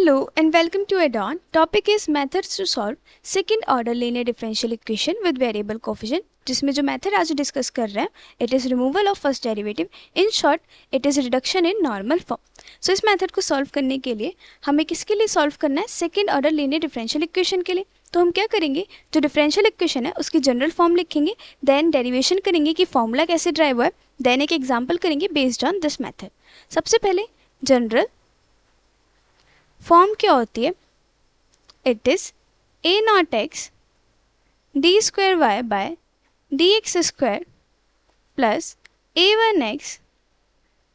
Hello and welcome to Add-on. Topic is methods to solve second order linear differential equation with variable coefficient. जिसमें जो method आज discuss कर रहे हैं it is removal of first derivative. In short it is reduction in normal form. So इस method को solve करने के लिए हमें किसके लिए सॉल्व करना है? Second order linear differential equation के लिए. तो हम क्या करेंगे, जो डिफरेंशियल इक्वेशन है उसकी जनरल फॉर्म लिखेंगे, देन डेरिवेशन करेंगे कि फॉर्मूला कैसे ड्राइव हुआ है, देन एक एग्जाम्पल करेंगे बेस्ड ऑन दिस मेथड. सबसे पहले जनरल फॉर्म क्या होती है? It is A not X D square Y by D x square plus A one X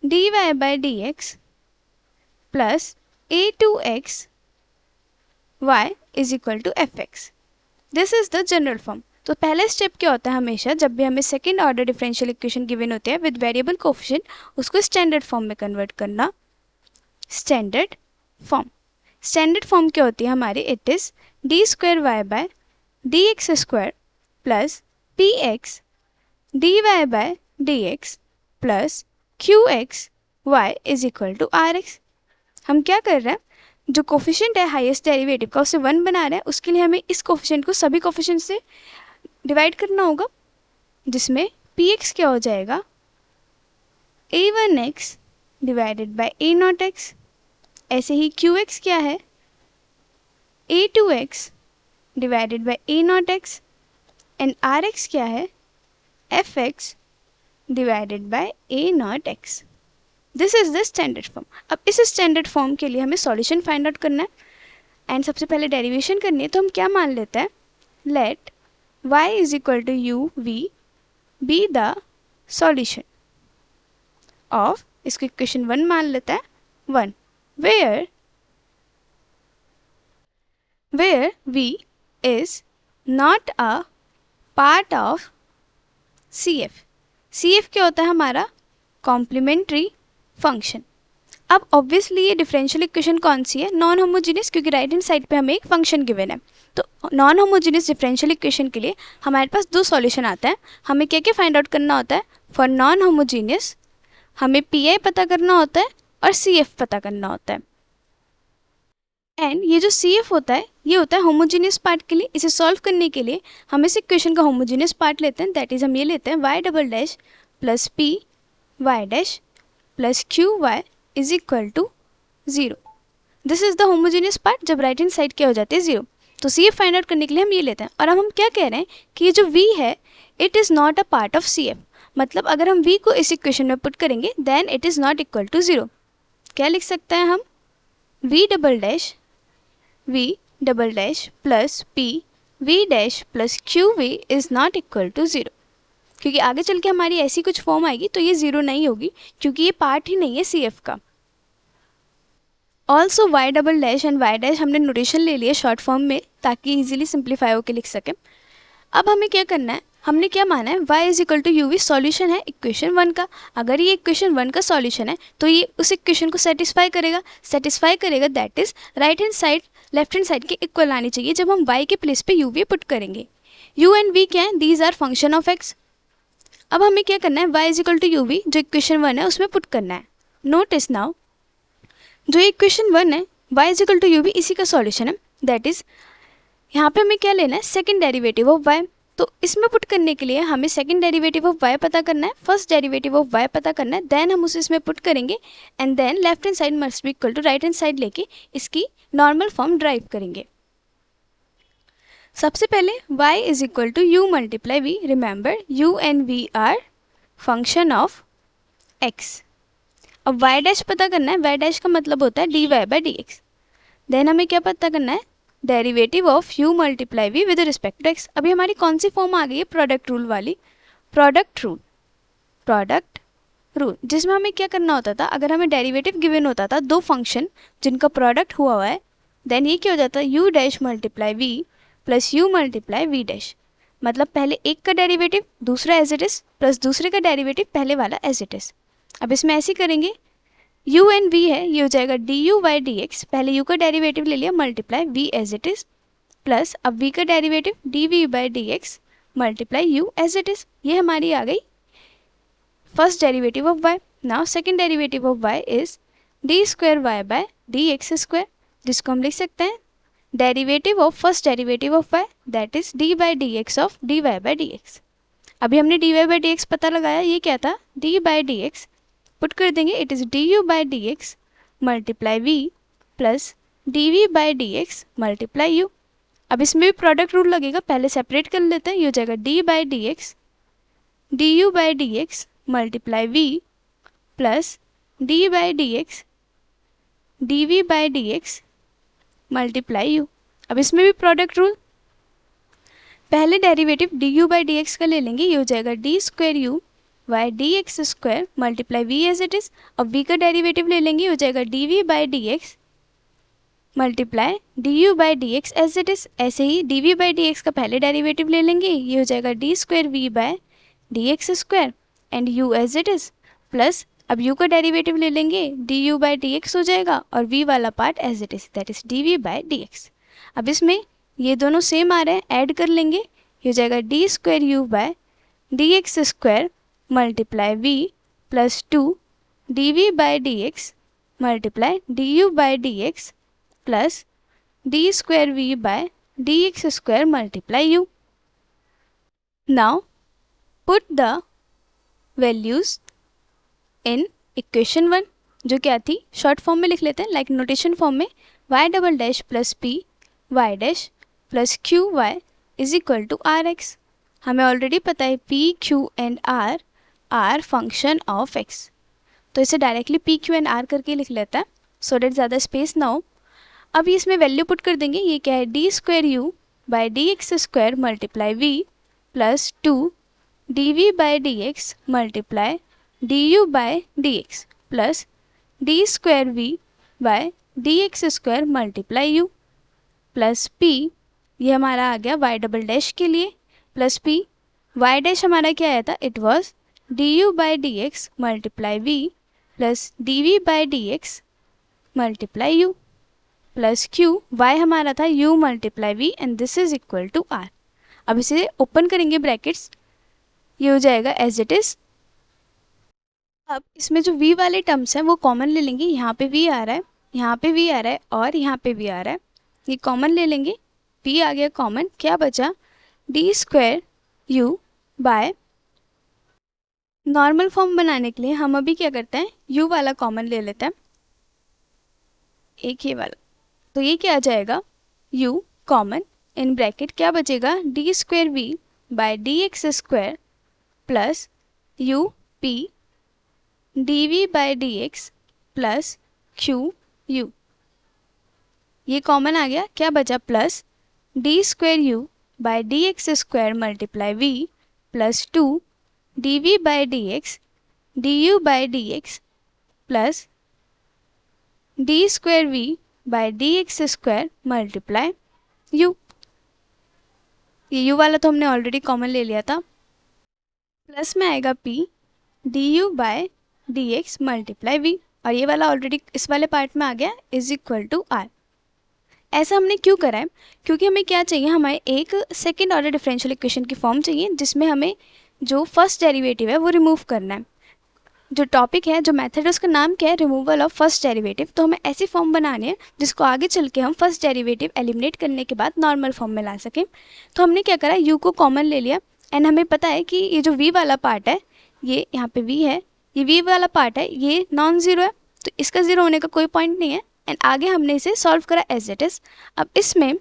D Y by D x plus A two X Y is equal to F X. This is the general form. तो पहला step क्या होता है, हमेशा जब भी हमें second order differential equation given होते हैं विद वेरिएबल कोएफिशिएंट, उसको स्टैंडर्ड फॉर्म में कन्वर्ट करना. Standard form. स्टैंडर्ड फॉर्म क्या होती है हमारी? It is D square Y by D x square plus P X D Y by D x plus Q X Y is equal to are X. हम क्या कर रहे हैं, जो कोफिशिएंट है हाईएस्ट डेरिवेटिव का उसे 1 बना रहे हैं. उसके लिए हमें इस कोफिशिएंट को सभी कोफिशिएंट से डिवाइड करना होगा, जिसमें पी एक्स क्या हो जाएगा, a one x divided by a not x. ऐसे ही क्यू एक्स क्या है, a two x divided by a not x. And R x क्या है, f x divided by a not x. This is the standard form. अब इस standard form के लिए हमें सॉल्यूशन फाइंड आउट करना है एंड सबसे पहले डेरिवेशन करनी है. तो हम क्या मान लेते हैं, let y is equal to u v be the solution of, इसको इक्वेशन 1 मान लेते हैं, 1 where v is not a part of CF. CF क्या होता है हमारा? Complementary function. अब ऑब्वियसली ये डिफरेंशियल इक्वेशन कौन सी है? नॉन होमोजीनियस, क्योंकि राइट हैंड साइड पे हमें एक फंक्शन गिवन है. तो नॉन होमोजीनियस डिफरेंशियल इक्वेशन के लिए हमारे पास 2 सॉल्यूशन आता है. हमें क्या क्या फाइंड आउट करना होता है? फॉर नॉन होमोजीनियस हमें पी पता करना होता है और CF पता करना होता है. एंड ये जो CF होता है ये होता है होमोजीनियस पार्ट के लिए. इसे सॉल्व करने के लिए हम इस इक्वेशन का होमोजीनियस पार्ट लेते हैं, दैट इज हम ये लेते हैं y double dash plus p y dash plus q y is equal to 0. This is the homogeneous part जब राइट हैंड साइड क्या हो जाते हैं 0. तो CF फाइंड आउट करने के लिए हम ये लेते हैं. और अब हम क्या कह रहे हैं कि ये जो V है it is not a part of CF. मतलब अगर हम V को इस इक्वेशन में पुट करेंगे then it is not equal to 0. क्या लिख सकते हैं हम, V double dash plus P V dash plus q V is not equal to 0. क्योंकि आगे चल के हमारी ऐसी कुछ फॉर्म आएगी तो ये 0 नहीं होगी, क्योंकि ये पार्ट ही नहीं है CF का. Also y double dash and y dash हमने नोटेशन ले लिया शॉर्ट फॉर्म में ताकि इजीली सिंप्लीफाई होकर लिख सकें. अब हमें क्या करना है, हमने क्या माना है, y is equal to u v solution है इक्वेशन 1 का. अगर ये इक्वेशन 1 का सॉल्यूशन है तो ये उस इक्वेशन को सेटिस्फाई करेगा that is right hand side left hand side के इक्वल आनी चाहिए जब हम y के प्लेस पे u v पुट करेंगे. u एंड v क्या है, these are function of x. अब हमें क्या करना है, y is equal to u v जो इक्वेशन 1 है उसमें पुट करना है. नोटिस नाउ जो इक्वेशन 1 है y is equal to u v इसी का सॉल्यूशन है, दैट इज यहाँ पे हमें क्या लेना है, सेकंड डेरिवेटिव ऑफ y. तो इसमें पुट करने के लिए हमें सेकंड डेरिवेटिव ऑफ y पता करना है, फर्स्ट डेरिवेटिव ऑफ y पता करना है, देन हम उसे इसमें पुट करेंगे and then left hand side must be equal to right hand side लेके इसकी नॉर्मल फॉर्म ड्राइव करेंगे. सबसे पहले y is equal to u multiply v. Remember u and v are function of x. अब y dash पता करना है, y dash का मतलब होता है dy by d x. Then हमें क्या पता करना है, derivative of u multiply v with respect to x. अभी हमारी कौन सी फॉर्म आ गई है, प्रोडक्ट रूल वाली. प्रोडक्ट रूल जिसमें हमें क्या करना होता था, अगर हमें डेरिवेटिव गिवन होता था 2 फंक्शन जिनका प्रोडक्ट हुआ है, देन ये क्या हो जाता है, u dash multiply v plus u multiply v dash. मतलब पहले एक का डेरिवेटिव दूसरा एज इट इज प्लस दूसरे का डेरिवेटिव पहले वाला एज इट इज. अब इसमें ऐसे करेंगे, u एंड v है ये हो जाएगा du बाई डी एक्स. पहले u का डेरिवेटिव ले लिया multiply v as it is plus अब v का derivative dv by d x multiply u as it is. ये हमारी आ गई first derivative of y. Now second derivative of y is D square Y by D x square. जिसको हम लिख सकते हैं derivative of first derivative of y, that is d by d x of d y by d x. अभी हमने d y by d x पता लगाया, ये क्या था, d by d x, put कर देंगे, it is d u by d x multiply v plus d v by d x multiply u. अब इसमें भी प्रोडक्ट रूल लगेगा, पहले सेपरेट कर लेते हैं, ये हो जाएगा d by d x d u by d x multiply v plus d by d x d v by d x multiply u. अब इसमें भी प्रोडक्ट रूल, पहले derivative d u by d x का ले लेंगे, ये हो जाएगा d square u by d x square multiply v as it is. अब वी का डेरिवेटिव ले लेंगे, ये हो जाएगा d v by d x multiply d u by d x as it is. ऐसे ही d v by d x का पहले डेरिवेटिव ले लेंगे, ये हो जाएगा d square v by D x square and u as it is plus अब u का डेरिवेटिव ले लेंगे, d u by d x हो जाएगा और v वाला part as it is, that is d v by d x. अब इसमें ये दोनों सेम आ रहे हैं, ऐड कर लेंगे, ये हो जाएगा d square u by D x square multiply v plus two d v by d x multiply d u by d x plus d square v by D x square multiply u. Now put the values in equation 1, जो क्या थी, short form में लिख लेते हैं, like notation form में, y double dash plus p y dash plus q y is equal to are x. हमें already पता है p, q and r are function of x, तो इसे directly p, q and r करके लिख लेता है सो डेट ज़्यादा स्पेस ना हो। अब इसमें वैल्यू पुट कर देंगे, ये क्या है, d square u by d x square multiply v plus two d v by d x multiply d u by d x plus d square v by d x square multiply u plus p, ये हमारा आ गया Y double dash के लिए, plus p, y dash हमारा क्या आया था, it was d u by d x multiply v plus d v by d x multiply u plus q, y हमारा था u multiply v and this is equal to r. अब इसे open करेंगे brackets, ये हो जाएगा as it is. अब इसमें जो v वाले टर्म्स हैं वो कॉमन ले लेंगे, यहाँ पे v आ रहा है, यहाँ पे v आ रहा है और यहाँ पे v आ रहा है, ये कॉमन ले लेंगे, v आ गया कॉमन, क्या बचा, d square u by, normal form बनाने के लिए हम अभी क्या करते हैं, u वाला कॉमन ले लेते हैं, एक ही वाला, तो ये क्या आ जाएगा, u कॉमन, इन ब्रैकेट क्या बचेगा, d square v by D x square plus u p d v by d x plus q u, ये कॉमन आ गया, क्या बचा, plus d square u by d x square multiply v plus two d v by d x d u by d x plus d square v by d x square multiply u. ये u वाला तो हमने already common ले लिया था, plus में आएगा p d u by D x multiply v, और ये वाला ऑलरेडी इस वाले पार्ट में आ गया, इज इक्वल टू आर। ऐसा हमने क्यों करा है, क्योंकि हमें क्या चाहिए, हमें एक सेकेंड ऑर्डर डिफरेंशियल इक्वेशन की फॉर्म चाहिए जिसमें हमें जो फर्स्ट डेरिवेटिव है वो रिमूव करना है। जो टॉपिक है, जो मेथड है, उसका नाम क्या है, रिमूवल ऑफ फर्स्ट डेरिवेटिव। तो हमें ऐसी फॉर्म बनानी है जिसको आगे चल के हम फर्स्ट डेरिवेटिव एलिमिनेट करने के बाद नॉर्मल फॉर्म में ला सकें। तो हमने क्या करा, यू को कॉमन ले लिया एंड हमें पता है कि ये जो वी वाला पार्ट है, ये यहाँ पे वी है, ये वी वाला पार्ट है, ये नॉन ज़ीरो है, तो इसका ज़ीरो होने का कोई पॉइंट नहीं है एंड आगे हमने इसे सॉल्व करा एज इट इज़। अब इसमें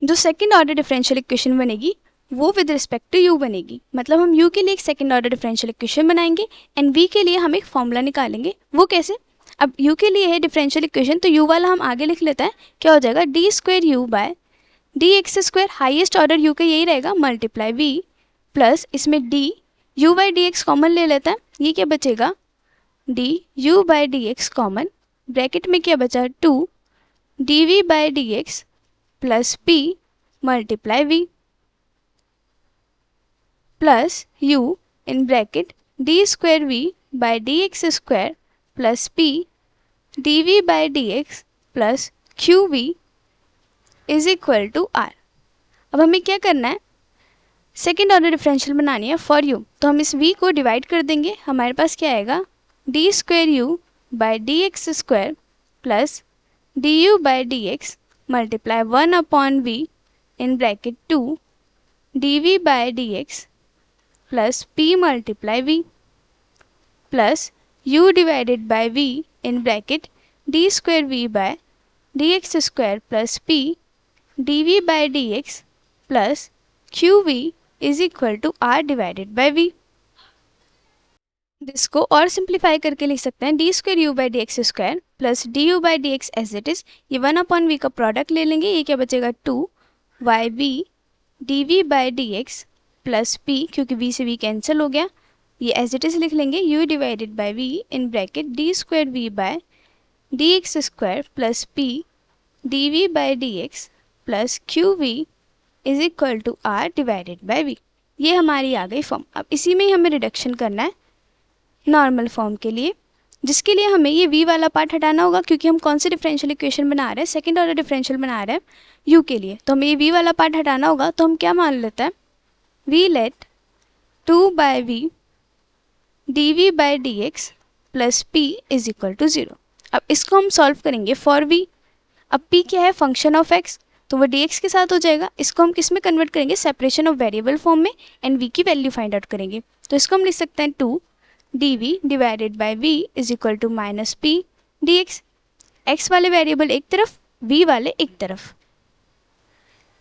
जो सेकेंड ऑर्डर डिफरेंशियल इक्वेशन बनेगी वो विद रिस्पेक्ट टू यू बनेगी, मतलब हम u के लिए एक सेकेंड ऑर्डर डिफरेंशियल इक्वेशन बनाएंगे एंड v के लिए हम एक फॉर्मूला निकालेंगे। वो कैसे, अब u के लिए है डिफरेंशियल इक्वेशन, तो u वाला हम आगे लिख लेते हैं, क्या हो जाएगा, d square u by D x square, highest order u का यही रहेगा, मल्टीप्लाई v प्लस इसमें d u by d x common ले लेता है, ये क्या बचेगा, d u by d x common, bracket में क्या बचा, two d v by d x plus p multiply v plus u in bracket d square v by d x square plus p d v by d x plus q v is equal to r. अब हमें क्या करना है, second order differential बनानी है for u, तो हम इस v को डिवाइड कर देंगे, हमारे पास क्या आएगा, d square u by d x square plus du by d x multiply 1 upon v in bracket 2 dv by d x plus p multiply v plus u divided by v in bracket d square v by D x square plus p dv by d x plus q v is equal to r divided by v। जिसको और simplify करके लिख सकते हैं d square u by d x square plus d u by d x as it is, ये 1 upon we का product ले लेंगे, ये क्या बचेगा 2 by v d v by d x plus p, क्योंकि v से v कैंसिल हो गया, ये एज इट इज लिख लेंगे u divided by v in bracket d square v by D x square plus p d v by d x plus q v is equal to r divided by v। ये हमारी आ गई form. अब इसी में ही हमें reduction करना है नॉर्मल फॉर्म के लिए, जिसके लिए हमें ये v वाला पार्ट हटाना होगा, क्योंकि हम कौन सी डिफरेंशियल इक्वेशन बना रहे हैं, सेकंड ऑर्डर डिफरेंशियल बना रहे हैं u के लिए, तो हमें ये v वाला पार्ट हटाना होगा। तो हम क्या मान लेते हैं, v let 2 by v d v by d x plus p is equal to 0। अब इसको हम सॉल्व करेंगे फॉर v। अब p क्या है, फंक्शन ऑफ x, तो वो dx के साथ हो जाएगा। इसको हम किस में कन्वर्ट करेंगे, सेपरेशन ऑफ वेरिएबल फॉर्म में, एंड v की वैल्यू फाइंड आउट करेंगे। तो इसको हम लिख सकते हैं 2 dv divided by v is equal to minus p d x, x वाले वेरिएबल एक तरफ, v वाले एक तरफ।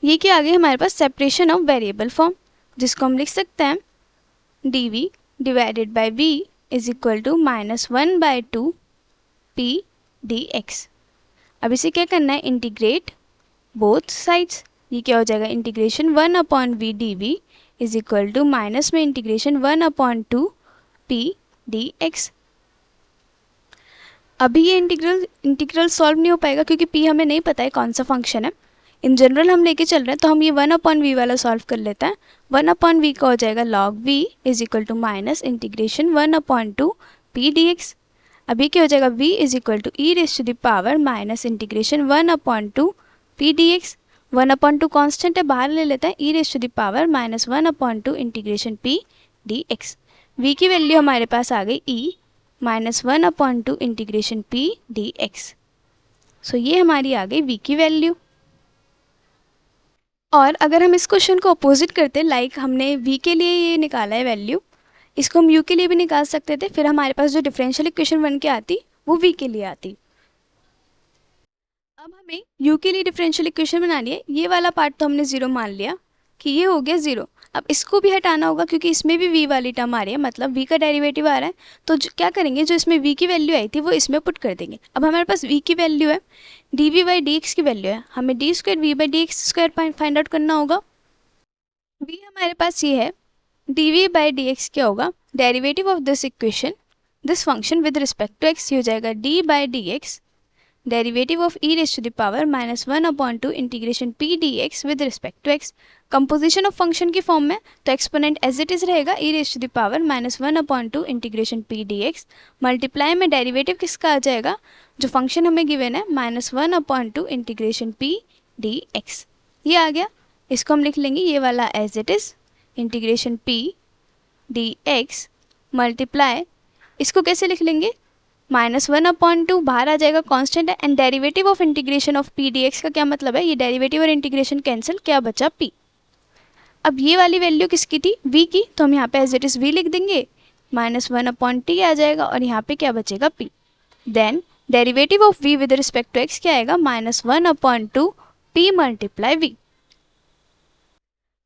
ये क्या आ गया हमारे पास, सेपरेशन ऑफ वेरिएबल फॉर्म, जिसको हम लिख सकते हैं dv divided by v is equal to minus 1 by 2 p dx। अब इसे क्या करना है, इंटीग्रेट बोथ साइड्स, ये क्या हो जाएगा, integration 1 upon v d v is equal to minus में इंटीग्रेशन 1 अपॉन 2 p dx। अभी ये इंटीग्रल सॉल्व नहीं हो पाएगा, क्योंकि p हमें नहीं पता है कौन सा फंक्शन है। इन जनरल हम लेके चल रहे हैं, तो हम ये 1 अपॉन वी वाला सॉल्व कर लेते हैं। 1 अपॉन वी का हो जाएगा log v is equal to minus integration 1 upon 2 p dx। अभी क्या हो जाएगा, v is equal to e raise to the power minus integration 1 upon 2 p dx। 1 upon 2 constant है, बाहर ले लेते हैं, e raise to the power minus 1 upon 2 integration p dx। v की वैल्यू हमारे पास आ गई e minus 1 upon 2 integration p dx। So ये हमारी आ गई v की वैल्यू। और अगर हम इस क्वेश्चन को अपोजिट करते, लाइक हमने v के लिए ये निकाला है वैल्यू, इसको हम u के लिए भी निकाल सकते थे, फिर हमारे पास जो डिफरेंशियल इक्वेशन बन के आती वो v के लिए आती। अब हमें u के लिए डिफरेंशियल इक्वेशन बनानी है। ये वाला पार्ट तो हमने 0 मान लिया कि ये हो गया 0। अब इसको भी हटाना होगा, क्योंकि इसमें भी v वाली टर्म आ रही है, मतलब v का डेरिवेटिव आ रहा है। तो क्या करेंगे, जो इसमें v की वैल्यू आई थी वो इसमें पुट कर देंगे। अब हमारे पास v की वैल्यू है, dv बाई डी एक्स की वैल्यू है, हमें d square v by d x square find out करना होगा। v हमारे पास ये है, dv बाई डी एक्स क्या होगा, derivative of this equation, this function with respect to x, ये हो जाएगा d by d x derivative of e raise to the power minus 1 upon 2 integration p dx with respect to x। Composition of function की form में, तो exponent as it is रहेगा e raise to the power minus 1 upon 2 integration p dx, multiply में derivative किसका आ जाएगा, जो function हमें गिवन है minus 1 upon 2 integration p dx। ये आ गया, इसको हम लिख लेंगे ये वाला as it is integration p dx multiply, इसको कैसे लिख लेंगे, माइनस 1 अपॉन 2 बाहर आ जाएगा, कांस्टेंट है, and derivative of integration of p dx का क्या मतलब है, ये डेरिवेटिव और इंटीग्रेशन कैंसिल, क्या बचा p। अब ये वाली वैल्यू किसकी थी, v की, तो हम यहाँ पे एज इट इज v लिख देंगे, माइनस 1 अपॉन t आ जाएगा, और यहाँ पे क्या बचेगा p। Then derivative of v with respect to x क्या आएगा, minus 1 upon 2 p multiply v।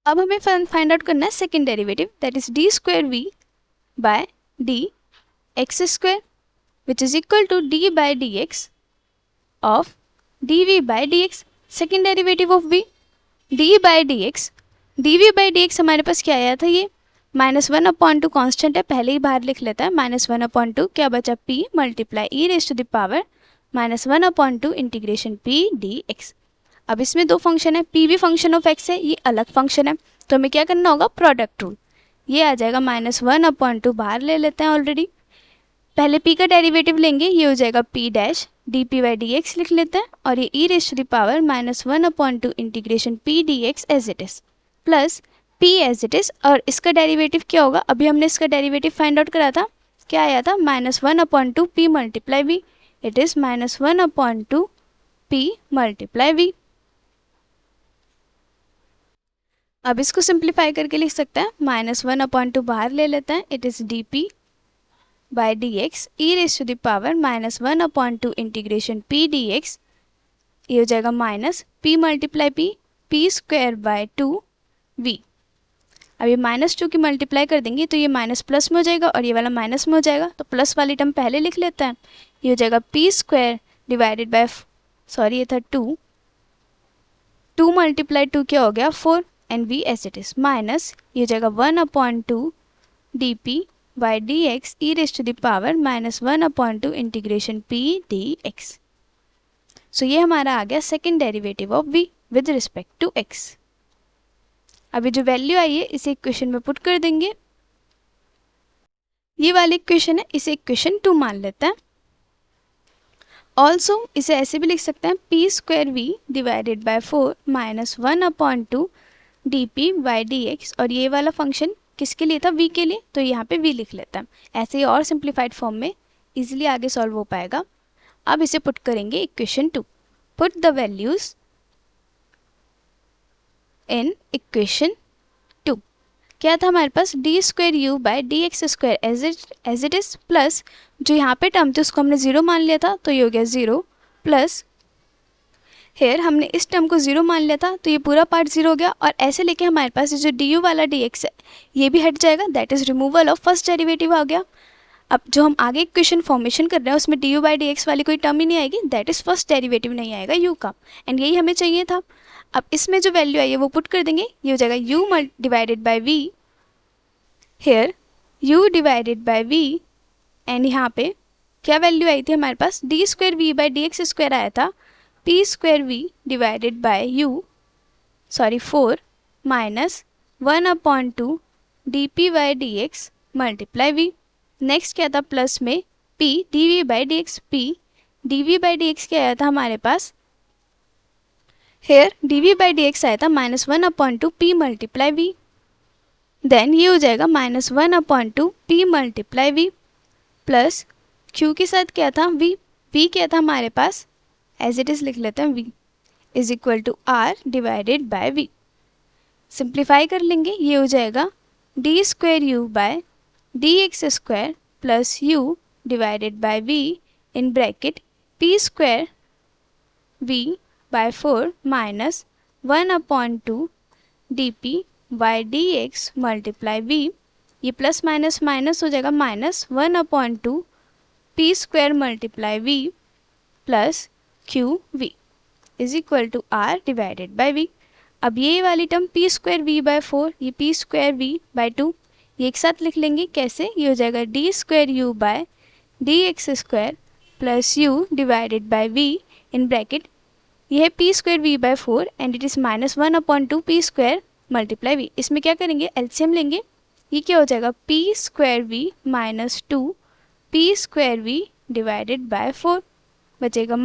अब हमें फाइंड आउट करना है second derivative, that is D square v by D x square which is equal to d by dx of dv by dx, second derivative of v, d by dx, dv by dx हमारे पास क्या आया था, ये minus 1 upon 2 constant है, पहले ही बाहर लिख लेता है, माइनस 1 अपॉन 2 क्या बचा p multiply e raise to the power minus 1 upon 2 integration p dx। अब इसमें दो फंक्शन है, p भी फंक्शन ऑफ x है, ये अलग फंक्शन है, तो हमें क्या करना होगा, प्रोडक्ट रूल, ये आ जाएगा माइनस 1 अपॉन 2 बाहर ले लेते हैं ऑलरेडी, पहले p का डेरिवेटिव लेंगे, ये हो जाएगा p dash d p by d x लिख लेते हैं, और ये e raise to the power minus 1 upon 2 integration p dx as it is plus p as it is, और इसका डेरिवेटिव क्या होगा, अभी हमने इसका डेरिवेटिव फाइंड आउट करा था, क्या आया था, minus 1 upon 2 p multiply v, it is -1/2 p multiply v। अब इसको सिंप्लीफाई करके लिख सकते हैं, -1/2 बाहर ले लेते हैं, it is dp by dx e raise to the power -1/2 integration p dx, ये हो जाएगा minus p multiply p square by 2v। अब ये -2 की मल्टीप्लाई कर देंगे तो ये माइनस प्लस में हो जाएगा और ये वाला माइनस में हो जाएगा, तो प्लस वाली टर्म पहले लिख लेते हैं। ये हो जाएगा p square divided by, sorry ये था 2 मल्टीप्लाई 2 क्या हो गया 4 and v as it is, minus ये हो जाएगा 1/2 dp by dx e raise to the power -1/2 integration p dx। So ये हमारा आ गया second derivative of v with respect to x। अभी जो वैल्यू आई है इसे इक्वेशन में पुट कर देंगे। ये वाली इक्वेशन है, इसे इक्वेशन 2 मान लेते हैं। ऑल्सो इसे ऐसे भी लिख सकते हैं, p square v divided by 4 -1/2 dp by dx, और ये वाला फंक्शन किसके लिए था, v के लिए, तो यहाँ पे v लिख लेते हैं। ऐसे ही और सिंप्लीफाइड फॉर्म में इजीली आगे सॉल्व हो पाएगा। अब इसे पुट करेंगे equation 2। Put the values in equation 2। क्या था हमारे पास, d square u by d x square as it is, plus जो यहाँ पे टर्म थी उसको हमने 0 मान लिया था तो ये हो गया 0, प्लस हेयर हमने इस टर्म को 0 मान लिया था तो ये पूरा पार्ट 0 हो गया, और ऐसे लेके हमारे पास ये जो डी यू वाला डी एक्स है ये भी हट जाएगा, that is removal of first derivative आ गया। अब जो हम आगे इक्वेशन फॉर्मेशन कर रहे हैं उसमें D u by d x वाली कोई टर्म ही नहीं आएगी, दैट इज फर्स्ट डेरिवेटिव नहीं आएगा यू का, एंड यही हमें चाहिए था। अब इसमें जो वैल्यू आई है वो पुट कर देंगे, ये हो जाएगा u divided by v, here u divided by v, and यहाँ पे क्या वैल्यू आई थी हमारे पास, d square v by d x square आया था, p square v divided by u, sorry 4 minus 1/2 dp by d x multiply v। Next क्या था, प्लस में p dv by d x, p dv by d x क्या आया था हमारे पास, here dv by d x आया था -1/2 p मल्टीप्लाई v, देन ये हो जाएगा -1/2 p multiply v, plus q के साथ क्या था v, v क्या था हमारे पास, एज इट इज लिख लेते हैं, v is equal to r divided by v। Simplify कर लेंगे, ये हो जाएगा d square u by D x square plus u divided by v in bracket p square v by 4 minus 1/2 dp by d x multiply v, ये plus minus minus हो जाएगा, -1/2 p square multiply v plus q v is equal to r divided by v। अब ये वाली term p square v by 4, ये p square v bye 2, ये एक साथ लिख लेंगे, कैसे, ये हो जाएगा d square u by D x square plus u divided by v in bracket, ये है p square v by 4 and it is -1/2 p square multiply v। इसमें क्या करेंगे, एलसीएम लेंगे, ये क्या हो जाएगा p square v minus 2 p square v divided by 4, बचेगा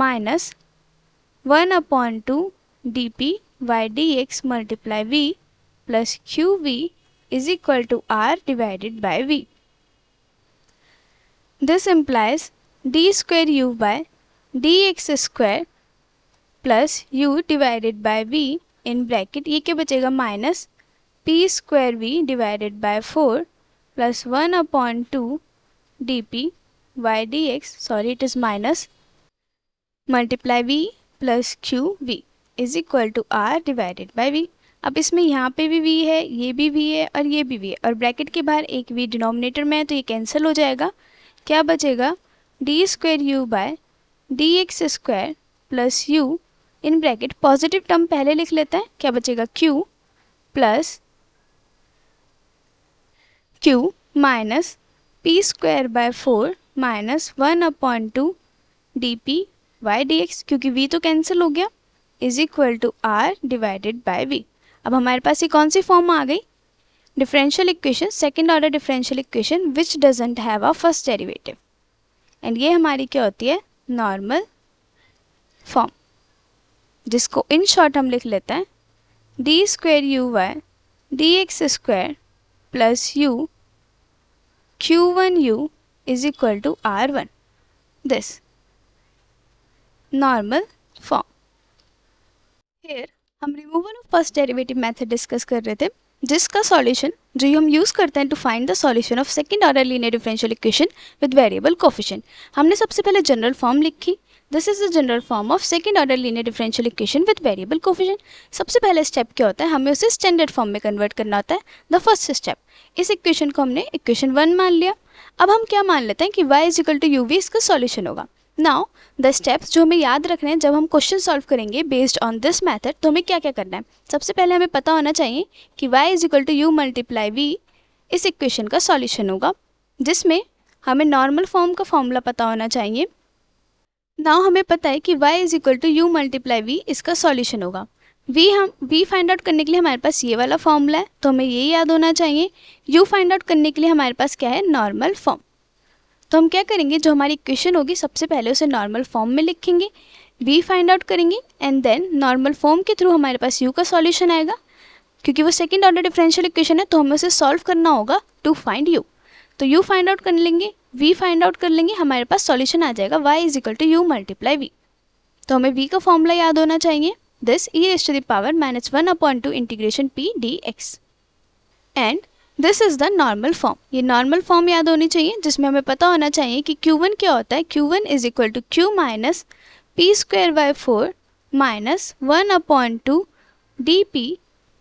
-1/2 dp by d x multiply v plus q v is equal to r divided by v। This implies d स्क्वायर u by D x square plus u divided by v in bracket, ये क्या बचेगा, minus p square v divided by 4 plus 1/2 dp by d x, sorry it is minus multiply v plus q v is equal to r divided by v। अब इसमें यहाँ पे भी v है, ये भी v है और ये भी v है, और ब्रैकेट के बाहर एक v डिनोमिनेटर में है तो ये कैंसिल हो जाएगा। क्या बचेगा, d square u by D x square plus u in bracket, positive term पहले लिख लेते हैं, क्या बचेगा q plus q minus p square by 4 minus 1/2 dp by d x, क्योंकि v तो कैंसिल हो गया, is equal to r divided by v। अब हमारे पास ये कौन सी फॉर्म आ गई, differential equation, second order differential equation which doesn't have a first derivative, and ये हमारी क्या होती है, नॉर्मल फॉर्म, जिसको इन शॉर्ट हम लिख लेते हैं d square u by D x square plus u q1u is equal to r1। This normal form. Here हम removal of first derivative method discuss कर रहे थे, जिसका सॉल्यूशन जो हम यूज़ करते हैं to find the solution of second order linear differential equation with variable coefficient. हमने सबसे पहले जनरल फॉर्म लिखी, this is the general form of second order linear differential equation with variable coefficient. सबसे पहले स्टेप क्या होता है, हमें उसे स्टैंडर्ड फॉर्म में कन्वर्ट करना होता है। द फर्स्ट स्टेप, इस इक्वेशन को हमने इक्वेशन 1 मान लिया। अब हम क्या मान लेते हैं कि y is equal to u v इसका सॉल्यूशन होगा। नाउ द स्टेप्स जो हमें याद रखने हैं जब हम क्वेश्चन सॉल्व करेंगे बेस्ड ऑन दिस मेथड, तो हमें क्या क्या करना है। सबसे पहले हमें पता होना चाहिए कि y is equal to u multiply v इस इक्वेशन का सॉल्यूशन होगा, जिसमें हमें नॉर्मल फॉर्म का फॉर्मूला पता होना चाहिए। नाउ हमें पता है कि y is equal to u multiply v इसका सॉल्यूशन होगा। v फाइंड आउट करने के लिए हमारे पास ये वाला फॉर्मूला है, तो हमें ये याद होना चाहिए। u फाइंड आउट करने के लिए हमारे पास क्या है, नॉर्मल फॉर्म। तो हम क्या करेंगे, जो हमारी इक्वेशन होगी सबसे पहले उसे नॉर्मल फॉर्म में लिखेंगे, v फाइंड आउट करेंगे एंड देन नॉर्मल फॉर्म के थ्रू हमारे पास u का सॉल्यूशन आएगा। क्योंकि वो सेकंड ऑर्डर डिफरेंशियल इक्वेशन है तो हमें उसे सॉल्व करना होगा टू फाइंड u। तो u फाइंड आउट कर लेंगे, v फाइंड आउट कर लेंगे, हमारे पास सॉल्यूशन आ जाएगा y is equal to u multiply v। तो हमें v का फॉर्मूला याद होना चाहिए, this e raised to the power -1/2 integration p dx and this is the normal form. ये नॉर्मल फॉर्म याद होनी चाहिए, जिसमें हमें पता होना चाहिए कि Q1 क्या होता है, Q1 is equal to Q minus p square by 4 minus 1/2 dp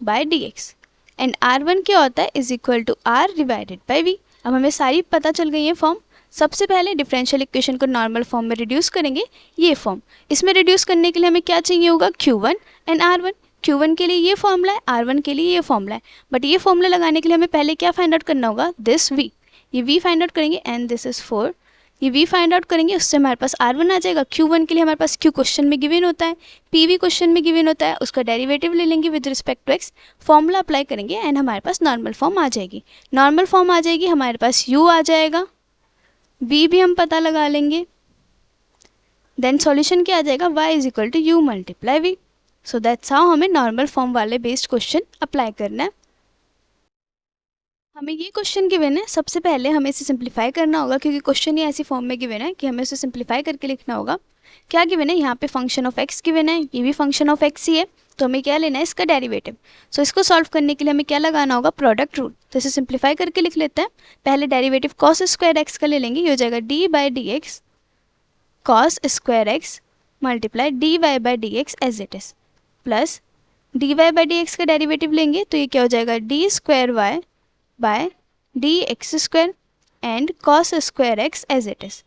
by dx and R1 क्या होता है, is equal to R divided by V। अब हमें सारी पता चल गई है फॉर्म। सबसे पहले डिफरेंशियल इक्वेशन को नॉर्मल फॉर्म में रिड्यूस करेंगे, ये फॉर्म। इसमें रिड्यूस करने के लिए हमें क्या चाहिए होगा, Q1 एंड R1। Q1 के लिए ये फॉर्मूला है, R1 के लिए ये फॉर्मूला है, बट ये फॉर्मूला लगाने के लिए हमें पहले क्या फाइंड आउट करना होगा, दिस V। ये V फाइंड आउट करेंगे एंड दिस इज 4। ये V फाइंड आउट करेंगे, उससे हमारे पास R1 आ जाएगा। Q1 के लिए हमारे पास Q क्वेश्चन में गिवन होता है, PV क्वेश्चन में गिवन होता है, उसका डेरिवेटिव ले लेंगे with respect to x, formula apply करेंगे एंड हमारे पास नॉर्मल फॉर्म आ जाएगी। नॉर्मल फॉर्म आ जाएगी, हमारे पास U आ जाएगा, V भी हम पता लगा लेंगे, देन सॉल्यूशन क्या आ जाएगा, y is equal to u multiply v। So that's how हमें नॉर्मल फॉर्म वाले बेस्ड क्वेश्चन अप्लाई करना है। हमें ये क्वेश्चन गिवन है, सबसे पहले हमें इसे सिंप्लीफाई करना होगा, क्योंकि क्वेश्चन ही ऐसी फॉर्म में गिवन है कि हमें उसे सिंप्लीफाई करके लिखना होगा। क्या गिवन है, यहाँ पे फंक्शन ऑफ x गिवन है, ये भी फंक्शन ऑफ x ही है, तो हमें क्या लेना है, इसका डेरिवेटिव। सो इसको सॉल्व करने के लिए हमें क्या लगाना होगा, प्रोडक्ट रूल। तो इसे सिंप्लीफाई करके लिख लेते हैं। पहले डेरिवेटिव cos स्क्वायर x का ले लेंगे, ये हो जाएगा d by d x cos square x multiply dy by d x as it is, plus dy by d x का डेरिवेटिव लेंगे तो ये क्या हो जाएगा, d square y by D x square and cos square x as it is,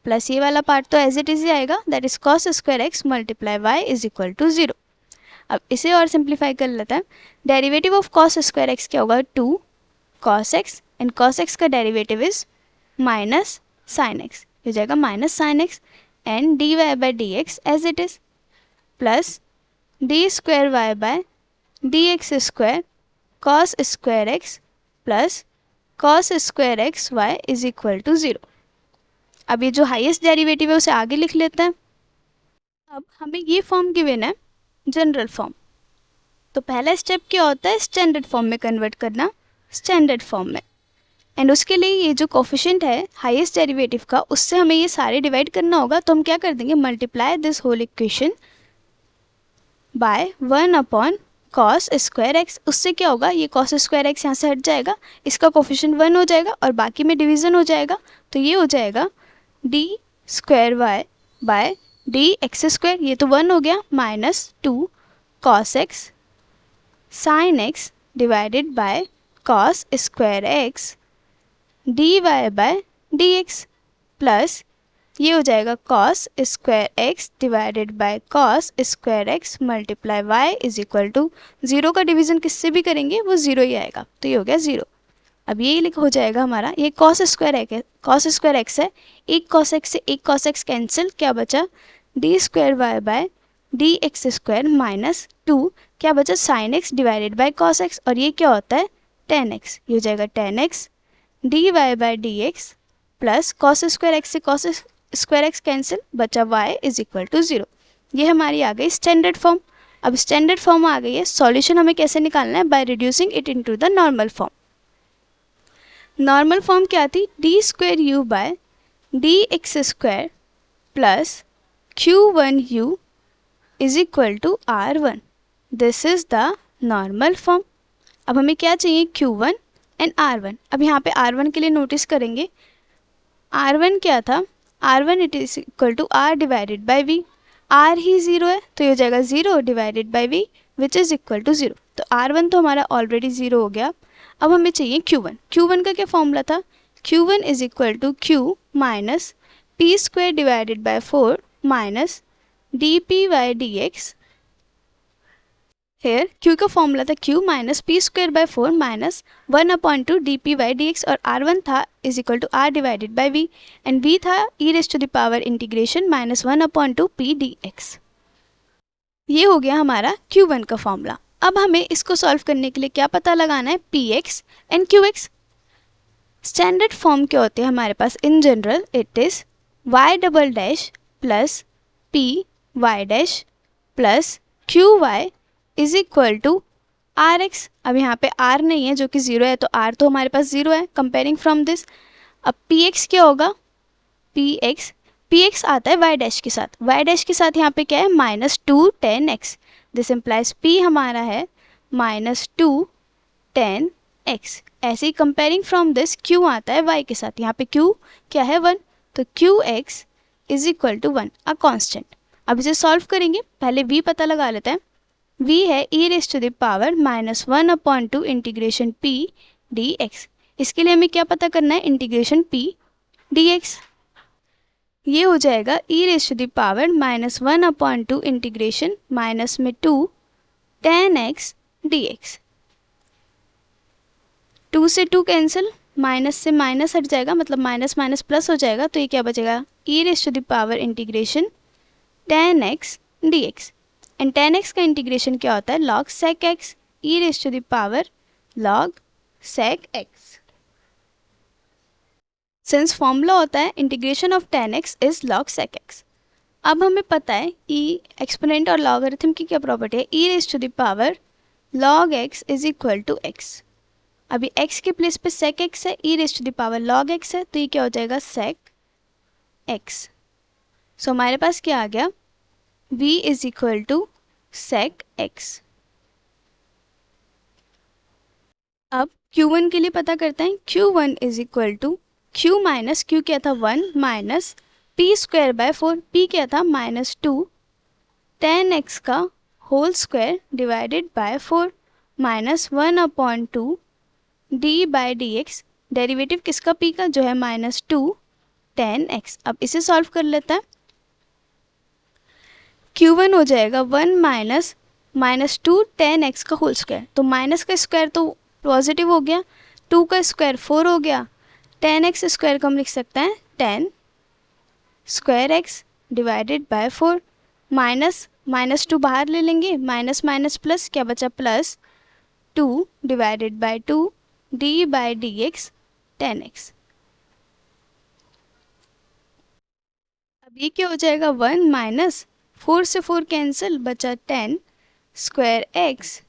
plus ये वाला part तो एज इट इज ही आएगा, that is cos square x multiply y is equal to 0। अब इसे और सिंप्लीफाई कर लेते हैं। Derivative of cos square x क्या होगा, 2 cos x and cos x का derivative is minus sine x, हो जाएगा minus sine x and dy by d x as it is, plus d square Y by D x square cos square x plus cos square x Y is equal to 0। अब ये जो highest derivative है उसे आगे लिख लेते हैं। अब हमें ये फॉर्म गिवन है, जनरल फॉर्म। तो पहला स्टेप क्या होता है, स्टैंडर्ड फॉर्म में कन्वर्ट करना, स्टैंडर्ड फॉर्म में। एंड उसके लिए ये जो कोफिशिएंट है हाईएस्ट डेरिवेटिव का, उससे हमें ये सारे डिवाइड करना होगा। तो हम क्या कर देंगे, multiply this whole equation by 1 cos square x। उससे क्या होगा, ये cos स्क्वायर x यहाँ से हट जाएगा, इसका कोफिशिएंट 1 हो जाएगा और बाकी में डिवीजन हो जाएगा। तो ये हो जाएगा d square y by D x square, ये तो 1 हो गया, minus 2 cos x sine x divided by cos square x dy by D x, plus ये हो जाएगा cos square x divided by cos square x multiply y is equal to 0 का division किससे भी करेंगे वो 0 ही आएगा, तो ये हो गया 0। अब ये हो जाएगा हमारा, ये cos स्क्वायर x है, एक cos x से एक cos x कैंसिल, क्या बचा d square y by D x square minus 2 क्या बचा sine x divided by cos x, और ये क्या होता है tan x, ये हो जाएगा tan x dy by D x plus cos square x से cos स्क्वायर x कैंसिल, बचा y इज इक्वल टू 0। ये हमारी आ गई स्टैंडर्ड फॉर्म। अब स्टैंडर्ड फॉर्म आ गई है, सॉल्यूशन हमें कैसे निकालना है, by reducing it into the normal form. Normal form क्या थी, d square u by D x square plus Q1U is equal to R1. This is the normal form. अब हमें क्या चाहिए, Q1 एंड R1. अब यहाँ पे R1 के लिए नोटिस करेंगे, R1 क्या था, R1 it is equal to R divided by V. R ही ज़ीरो है तो ये हो जाएगा 0 divided by V which is equal to 0. तो R1 तो हमारा ऑलरेडी 0 हो गया. अब हमें चाहिए Q1. Q1 का क्या फॉर्मूला था, Q1 is equal to Q minus p square divided by 4 minus d p y d x. Here Q का फॉर्मूला था Q minus p square by 4 minus 1/2 d p y d x, और R1 था is equal to R divided by V and V था e raise to the power integration minus 1/2 p d x. ये हो गया हमारा Q1 का formula. अब हमें इसको सॉल्व करने के लिए क्या पता लगाना है, Px and Qx. Standard form क्या होते हैं हमारे पास in general, it is y double dash plus p y dash plus q y is equal to are x. अब यहाँ पे r नहीं है जो कि 0 है, तो r तो हमारे पास 0 है. कंपेयरिंग फ्रॉम दिस, अब px क्या होगा, px आता है y डैश के साथ. y डैश के साथ यहाँ पे क्या है, minus 2 10x. This implies p हमारा है माइनस 2 10x. ऐसे ही कंपेयरिंग फ्रॉम दिस q आता है y के साथ. यहाँ पे q क्या है 1, तो qx is equal to 1 a constant. अब इसे सॉल्व करेंगे, पहले v पता लगा लेते हैं. v है e raise to the power minus 1/2 integration p dx. इसके लिए हमें क्या पता करना है, इंटीग्रेशन p dx. ये हो जाएगा e raise to the power minus 1/2 integration minus में 2 10x dx. 2 से 2 कैंसिल, माइनस से माइनस हट जाएगा, मतलब माइनस माइनस प्लस हो जाएगा, तो ये क्या बचेगा, e raise to the power integration 10x dx. And 10x का इंटीग्रेशन क्या होता है, log sec x e raise to the power log sec x. Since formula होता है integration of 10x is log sec x. अब हमें पता है e एक्सपोनेंट और लॉगरिथम की क्या प्रॉपर्टी है, e raise to the power log x is equal to x. अभी x के प्लेस पे sec x है, e raise to the power log x है, तो ये क्या हो जाएगा sec x. सो हमारे पास क्या आ गया, v is equal to sec x. अब q1 के लिए पता करते हैं, q1 is equal to q minus q क्या था 1 minus p square by 4, p क्या था माइनस 2 10x का whole square divided by 4 minus 1/2 d by d x. Derivative किसका p का, जो है माइनस 2 10x. अब इसे सॉल्व कर लेता है, Q1 हो जाएगा 1 माइनस माइनस 2 10x का होल स्क्वायर. तो माइनस का स्क्वायर तो पॉजिटिव हो गया, 2 का स्क्वायर 4 हो गया, 10x स्क्वायर को हम लिख सकते हैं 10 square x divided by 4. Minus minus 2 बाहर ले लेंगे, माइनस माइनस प्लस क्या बचा, plus 2 divided by 2 d by d x 10x. अब ये क्या हो जाएगा, 1 माइनस 4 से 4 कैंसिल, बचा 10 स्क्वायर x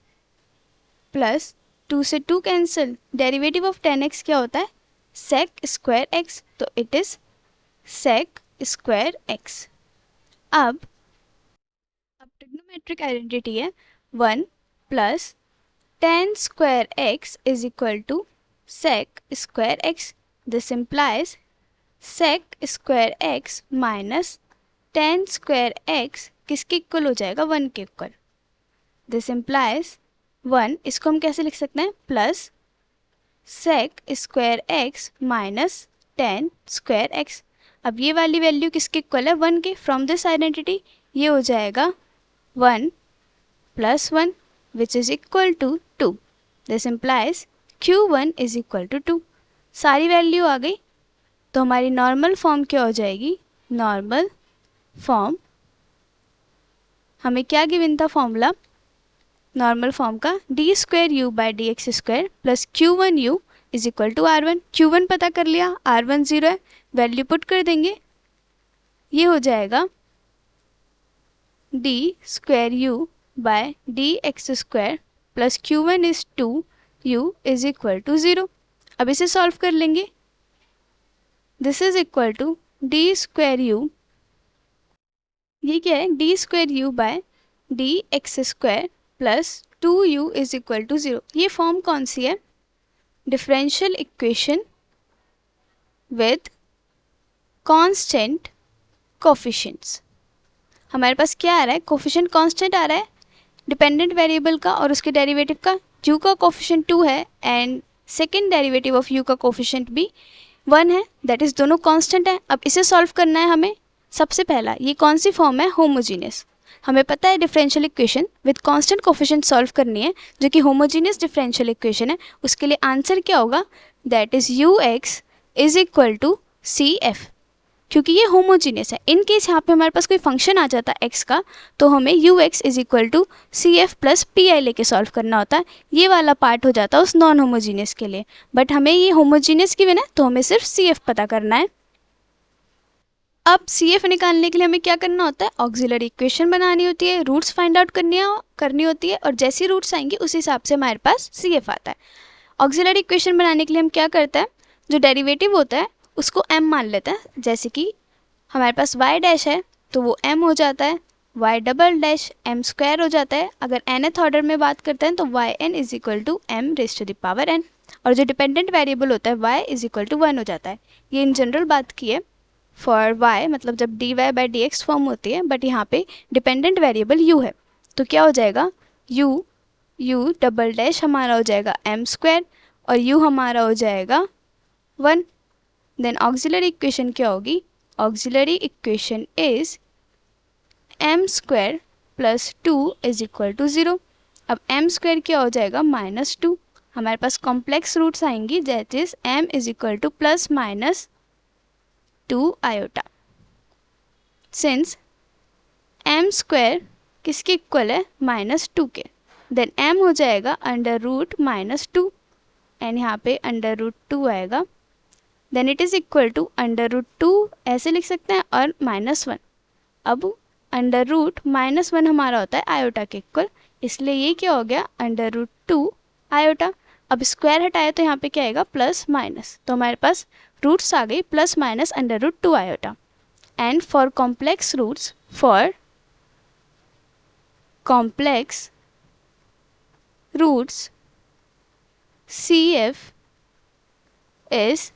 प्लस 2 से 2 कैंसिल. डेरिवेटिव ऑफ 10x क्या होता है, sec स्क्वायर x, तो it is sec square x. अब ट्रिग्नोमेट्रिक आइडेंटिटी है 1 plus 10 square x is equal to sec square x. This implies sec square x minus 10 square x किसके equal हो जाएगा, 1 के इक्वल. दिस इम्प्लाइज 1, इसको हम कैसे लिख सकते हैं, plus sec square x minus 10 square x. अब ये वाली वैल्यू किसके इक्वल है, 1 के. फ्रॉम दिस आइडेंटिटी ये हो जाएगा 1 plus 1 which is equal to 2. This implies Q1 is equal to 2. सारी वैल्यू आ गई, तो हमारी नॉर्मल फॉर्म क्या हो जाएगी, नॉर्मल फॉर्म. हमें क्या गिवन था फॉर्मूला नॉर्मल फॉर्म का, d square u by d x square plus Q1u is equal to R1. Q1 पता कर लिया, R1 0 है, वैल्यू पुट कर देंगे, ये हो जाएगा d square u by D x square plus Q1 is 2 u is equal to 0. अब इसे सॉल्व कर लेंगे, this is equal to d square u ये क्या है, d square u by D x square plus 2u is equal to 0। ये form कौन सी है, differential equation with constant coefficients. हमारे पास क्या आ रहा है, कोफिशिएंट कांस्टेंट आ रहा है डिपेंडेंट वेरिएबल का और उसके डेरिवेटिव का। u का कोफिशिएंट 2 है and second derivative of u का कोफिशिएंट भी 1 है, दैट इज दोनों कांस्टेंट है। अब इसे सॉल्व करना है हमें। सबसे पहला, ये कौन सी फॉर्म है, होमोजीनियस। हमें पता है differential equation with constant coefficient solve करनी है जो कि होमोजीनियस डिफरेंशियल इक्वेशन है। उसके लिए आंसर क्या होगा, that is ux is equal to CF, क्योंकि ये होमोजीनियस है। इन केस यहाँ पे हमारे पास कोई फंक्शन आ जाता है x का, तो हमें ux is equal to CF plus PI लेके सॉल्व करना होता है। ये वाला पार्ट हो जाता है उस नॉन होमोजीनियस के लिए, बट हमें ये होमोजीनियस की है तो हमें सिर्फ CF पता करना है। अब CF निकालने के लिए हमें क्या करना होता है, ऑक्सिलरी इक्वेशन बनानी होती है, रूट्स फाइंड आउट करनी होती है, और जैसी रूट्स आएंगी उस हिसाब से हमारे पास CF आता है। ऑक्सिलरी इक्वेशन बनाने के लिए हम क्या करते हैं, जो डेरिवेटिव होता है उसको m मान लेते हैं। जैसे कि हमारे पास y डैश है तो वो m हो जाता है, y double dash m square हो जाता है। अगर nth ऑर्डर में बात करते हैं तो yn is equal to m raise to the power n, और जो डिपेंडेंट वेरिएबल होता है y इज इक्वल टू 1 हो जाता है। ये इन जनरल बात की है फॉर y, मतलब जब dy बाई dx फॉर्म होती है, बट यहाँ पे डिपेंडेंट वेरिएबल u है तो क्या हो जाएगा, u डबल डैश हमारा हो जाएगा m स्क्वायर और u हमारा हो जाएगा 1। देन ऑक्सिलरी इक्वेशन क्या होगी, auxiliary equation is m square plus 2 is equal to 0। अब m स्क्वायर क्या हो जाएगा, -2। हमारे पास कॉम्प्लेक्स रूट्स आएंगी, that is m is equal to plus minus 2 iota. Since m square किसके इक्वल है, -2 के, देन m हो जाएगा अंडर रूट -2 एंड यहाँ पे अंडर रूट 2 आएगा। Then it is equal to under root 2 ऐसे लिख सकते हैं और -1। अब अंडर रूट -1 हमारा होता है आयोटा के इक्वल, इसलिए ये क्या हो गया, अंडर रूट 2 आयोटा। अब स्क्वायर हटाए तो यहाँ पे क्या आएगा, प्लस माइनस, तो हमारे पास रूट्स आ गई plus minus under root 2 iota. And for complex roots, for complex roots CF is,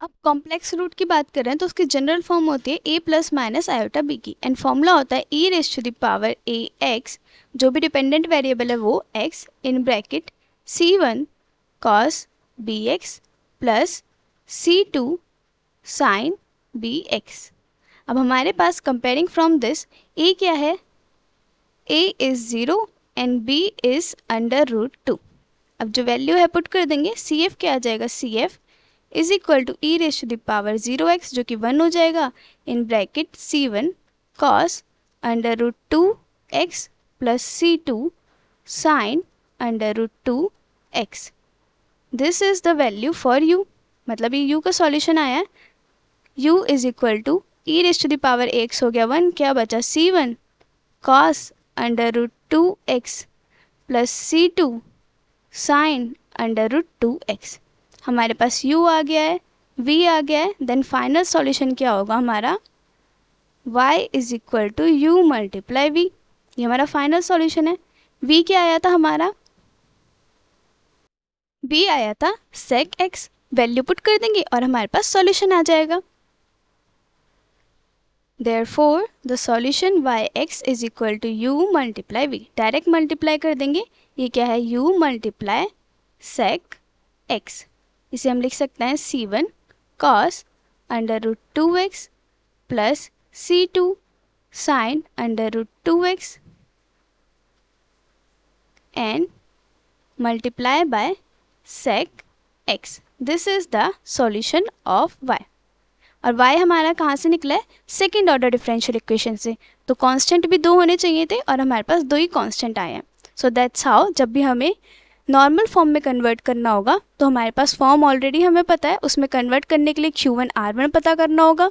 अब कॉम्प्लेक्स रूट की बात कर रहे हैं तो उसकी जनरल फॉर्म होती है a plus minus iota b की, एंड फॉर्मूला होता है e raise to the power ax, जो भी डिपेंडेंट वेरिएबल है वो x, in bracket c1 cos bx plus c2 sin bx। अब हमारे पास कंपेयरिंग फ्रॉम दिस a क्या है, a is 0 and b is under root 2। अब जो वैल्यू है पुट कर देंगे, CF क्या आ जाएगा, CF is equal to e raise to the power 0x जो कि 1 हो जाएगा, in bracket c1 cos under root 2x plus c2 sin under root 2x। This is the value for u, मतलब ये u का सॉल्यूशन आया है। u is equal to e raise to the power x हो गया 1, क्या बचा c1 cos under root 2x plus c2 sin under root 2x। हमारे पास u आ गया है, v आ गया है, देन फाइनल सॉल्यूशन क्या होगा हमारा, y is equal to u multiply v। ये हमारा फाइनल सॉल्यूशन है। v क्या आया था हमारा, v आया था sec x, वैल्यू पुट कर देंगे और हमारे पास सॉल्यूशन आ जाएगा। Therefore the solution yx is equal to u multiply v, direct multiply कर देंगे, ये क्या है, u मल्टीप्लाई sec x, इसे हम लिख सकते हैं c1 cos under root 2x plus c2 sin under root 2x and multiply by sec x। This is the solution of y। और y हमारा कहाँ से निकला है, सेकेंड ऑर्डर डिफरेंशियल इक्वेशन से, तो कांस्टेंट भी 2 होने चाहिए थे और हमारे पास 2 ही कांस्टेंट आए हैं। सो दैट्स हाउ जब भी हमें नॉर्मल फॉर्म में कन्वर्ट करना होगा तो हमारे पास फॉर्म ऑलरेडी हमें पता है, उसमें कन्वर्ट करने के लिए Q1 R1 पता करना होगा।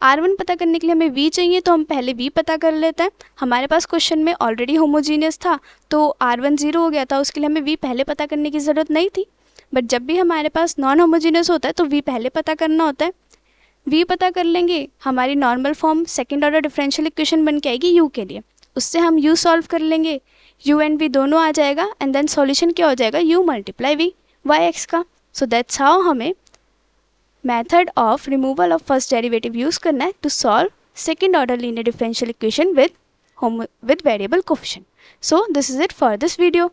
R1 पता करने के लिए हमें V चाहिए तो हम पहले V पता कर लेते हैं। हमारे पास क्वेश्चन में ऑलरेडी होमोजीनियस था तो R1 0 हो गया था, उसके लिए हमें V पहले पता करने की ज़रूरत नहीं थी। बट जब भी हमारे पास नॉन होमोजीनियस होता है तो V पहले पता करना होता है। v पता कर लेंगे, हमारी normal form second order differential equation बन के आएगी u के लिए, उससे हम u सॉल्व कर लेंगे, u एंड v दोनों आ जाएगा एंड देन सॉल्यूशन क्या हो जाएगा u multiply v y x का। सो दैट्स हाउ हमें method of removal of first derivative use करना है to solve second order linear differential equation with variable coefficient. So this is it for this video.